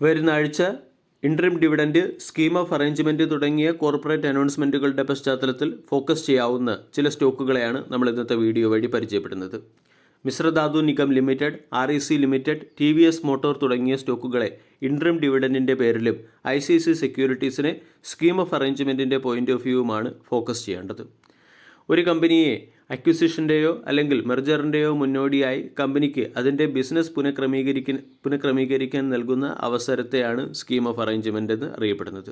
വരുന്ന ആഴ്ച interim dividend, scheme of arrangement തുടങ്ങിയ കോർപ്പറേറ്റ് അനൗൺസ്മെൻറ്റുകളുടെ പശ്ചാത്തലത്തിൽ ഫോക്കസ് ചെയ്യാവുന്ന ചില സ്റ്റോക്കുകളെയാണ് നമ്മൾ ഇന്നത്തെ വീഡിയോ വഴി പരിചയപ്പെടുന്നത്. Mishra Dhatu Nigam limited, REC limited, TVS motor തുടങ്ങിയ സ്റ്റോക്കുകളെ ഇൻട്രിം ഡിവിഡൻഡിൻ്റെ പേരിലും ICICI സെക്യൂരിറ്റീസിനെ സ്കീം ഓഫ് അറേഞ്ച്മെൻറ്റിൻ്റെ പോയിൻ്റ് ഓഫ് വ്യൂവുമാണ് ഫോക്കസ് ചെയ്യേണ്ടത്. ഒരു കമ്പനിയെ അക്വിസിഷൻ്റെയോ അല്ലെങ്കിൽ മെർജറിൻ്റെയോ മുന്നോടിയായി കമ്പനിക്ക് അതിൻ്റെ ബിസിനസ് പുനഃക്രമീകരിക്കാൻ നൽകുന്ന അവസരത്തെയാണ് സ്കീം ഓഫ് അറേഞ്ച്മെൻ്റ് എന്ന് അറിയപ്പെടുന്നത്.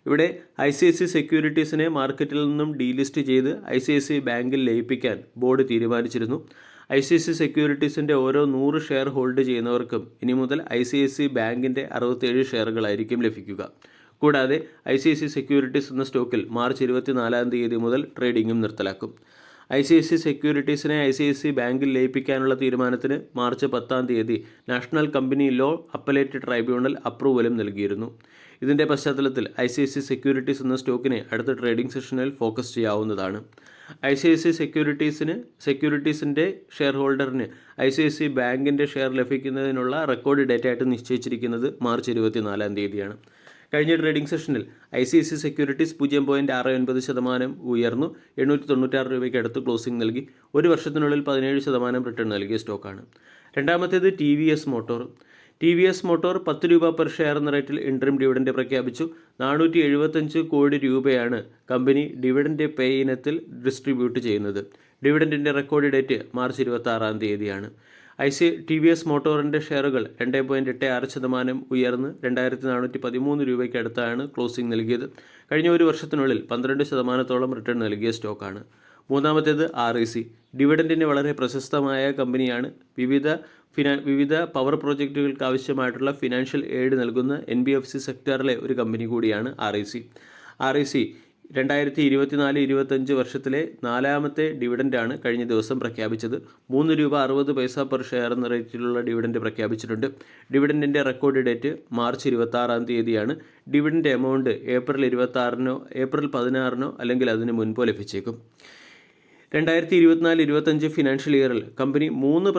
ഇവിടെ ICICI സെക്യൂരിറ്റീസിനെ മാർക്കറ്റിൽ നിന്നും ഡീലിസ്റ്റ് ചെയ്ത് ICICI ബാങ്കിൽ ലയിപ്പിക്കാൻ ബോർഡ് തീരുമാനിച്ചിരുന്നു. ICICI സെക്യൂരിറ്റീസിൻ്റെ ഓരോ 100 ഷെയർ ഹോൾഡ് ചെയ്യുന്നവർക്കും ഇനി മുതൽ ICICI ബാങ്കിൻ്റെ 67 ഷെയറുകളായിരിക്കും ലഭിക്കുക. കൂടാതെ ICICI സെക്യൂരിറ്റീസ് എന്ന സ്റ്റോക്കിൽ മാർച്ച് 24 മുതൽ ട്രേഡിംഗും നിർത്തലാക്കും. ICICI സെക്യൂരിറ്റീസിനെ ICICI ബാങ്കിൽ ലയിപ്പിക്കാനുള്ള തീരുമാനത്തിന് March 10 national company law appellate tribunal അപ്രൂവലും നൽകിയിരുന്നു. ഇതിൻ്റെ പശ്ചാത്തലത്തിൽ ICICI സെക്യൂരിറ്റീസ് എന്ന സ്റ്റോക്കിനെ അടുത്ത ട്രേഡിംഗ് സെഷനിൽ ഫോക്കസ് ചെയ്യാവുന്നതാണ്. ICICI സെക്യൂരിറ്റീസിൻ്റെ ഷെയർ ഹോൾഡറിന് ICICI ബാങ്കിൻ്റെ ഷെയർ ലഭിക്കുന്നതിനുള്ള റെക്കോർഡ് ഡേറ്റ് ആയിട്ട് നിശ്ചയിച്ചിരിക്കുന്നത് മാർച്ച് 24 കഴിഞ്ഞ ട്രേഡിംഗ് സെഷനിൽ ICICI സെക്യൂരിറ്റീസ് 0.69% ഉയർന്നു 896 രൂപയ്ക്ക് അടുത്ത് ക്ലോസിംഗ് നൽകി. ഒരു വർഷത്തിനുള്ളിൽ 17% റിട്ടേൺ നൽകിയ സ്റ്റോക്കാണ്. രണ്ടാമത്തേത് TVS മോട്ടോർ. TVS മോട്ടോർ 10 രൂപ പെർ ഷെയർ എന്ന റേറ്റിൽ ഇൻട്രിം ഡിവിഡൻഡ് പ്രഖ്യാപിച്ചു. 475 കോടി രൂപയാണ് കമ്പനി ഡിവിഡൻഡ് പേ ഇനത്തിൽ ഡിസ്ട്രിബ്യൂട്ട് ചെയ്യുന്നത്. ഡിവിഡൻഡിൻ്റെ റെക്കോർഡ് ഡേറ്റ് മാർച്ച് 26 TVS മോട്ടോറിൻ്റെ ഷെയറുകൾ 2.86% ഉയർന്ന് 2413 രൂപയ്ക്ക് അടുത്താണ് ക്ലോസിംഗ് നൽകിയത്. കഴിഞ്ഞ ഒരു വർഷത്തിനുള്ളിൽ 12% റിട്ടേൺ നൽകിയ സ്റ്റോക്കാണ്. മൂന്നാമത്തേത് REC. ഡിവിഡൻഡിന് വളരെ പ്രശസ്തമായ കമ്പനിയാണ്. വിവിധ പവർ പ്രോജക്റ്റുകൾക്ക് ആവശ്യമായിട്ടുള്ള ഫിനാൻഷ്യൽ എയ്ഡ് നൽകുന്ന NBFC സെക്ടറിലെ ഒരു കമ്പനി കൂടിയാണ് REC. REC 2024-25 വർഷത്തിലെ 4ാമത്തെ ഡിവിഡൻഡാണ് കഴിഞ്ഞ ദിവസം പ്രഖ്യാപിച്ചത്. 3 രൂപ 60 പൈസ പെർ ഷെയർ എന്ന റേറ്റിലുള്ള ഡിവിഡൻഡ് പ്രഖ്യാപിച്ചിട്ടുണ്ട്. ഡിവിഡൻഡിൻ്റെ record date March 26 dividend amount April 16 അല്ലെങ്കിൽ അതിന് മുൻപോ ലഭിച്ചേക്കും. 2024-25 ഫിനാൻഷ്യൽ ഇയറിൽ കമ്പനി 3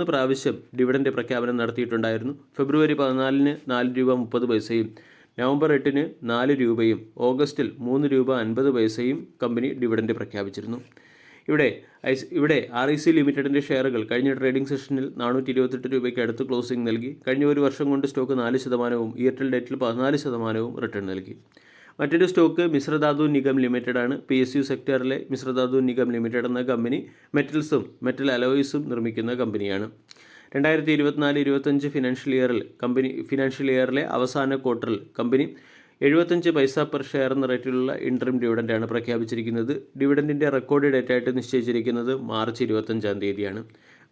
പ്രാവശ്യം ഡിവിഡൻഡ് പ്രഖ്യാപനം നടത്തിയിട്ടുണ്ടായിരുന്നു. ഫെബ്രുവരി 14 4 രൂപ 30 പൈസയും നവംബർ 8 4 രൂപയും ഓഗസ്റ്റിൽ 3 രൂപ 50 പൈസയും കമ്പനി ഡിവിഡൻഡ് പ്രഖ്യാപിച്ചിരുന്നു. ഇവിടെ REC ലിമിറ്റഡിൻ്റെ ഷെയറുകൾ കഴിഞ്ഞ ട്രേഡിംഗ് സെഷനിൽ 428 രൂപയ്ക്ക് അടുത്ത് ക്ലോസിംഗ് നൽകി. കഴിഞ്ഞ ഒരു വർഷം കൊണ്ട് സ്റ്റോക്ക് 4%, ഇയർ ടു ഡേറ്റിൽ 14% റിട്ടേൺ നൽകി. മറ്റൊരു സ്റ്റോക്ക് മിശ്രധാതു നിഗം ലിമിറ്റഡ് ആണ്. PSU സെക്ടറിലെ മിശ്രധാതു നിഗം ലിമിറ്റഡ് എന്ന കമ്പനി മെറ്റൽസും മെറ്റൽ അലോയ്സും നിർമ്മിക്കുന്ന കമ്പനിയാണ്. 2024-25 ഫിനാൻഷ്യൽ ഇയറിലെ അവസാന ക്വാർട്ടറിൽ കമ്പനി 75 പൈസ പെർ ഷെയർ എന്ന റേറ്റിലുള്ള ഇൻട്രിം ഡിവിഡൻഡാണ് പ്രഖ്യാപിച്ചിരിക്കുന്നത്. ഡിവിഡൻഡിൻ്റെ റെക്കോർഡ് ഡേറ്റ് ആയിട്ട് നിശ്ചയിച്ചിരിക്കുന്നത് മാർച്ച് 25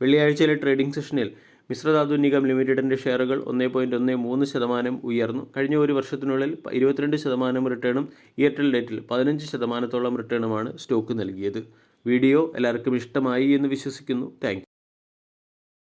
വെള്ളിയാഴ്ചയിലെ ട്രേഡിംഗ് സെഷനിൽ മിശ്രധാതു നിഗം ലിമിറ്റഡിൻ്റെ ഷെയറുകൾ 1.13% ഉയർന്നു. കഴിഞ്ഞ ഒരു വർഷത്തിനുള്ളിൽ 22% റിട്ടേണും ഇയർ ടു ഡേറ്റിൽ 15% റിട്ടേണുമാണ് സ്റ്റോക്ക് നൽകിയത്. വീഡിയോ എല്ലാവർക്കും ഇഷ്ടമായി എന്ന് വിശ്വസിക്കുന്നു. Thank you.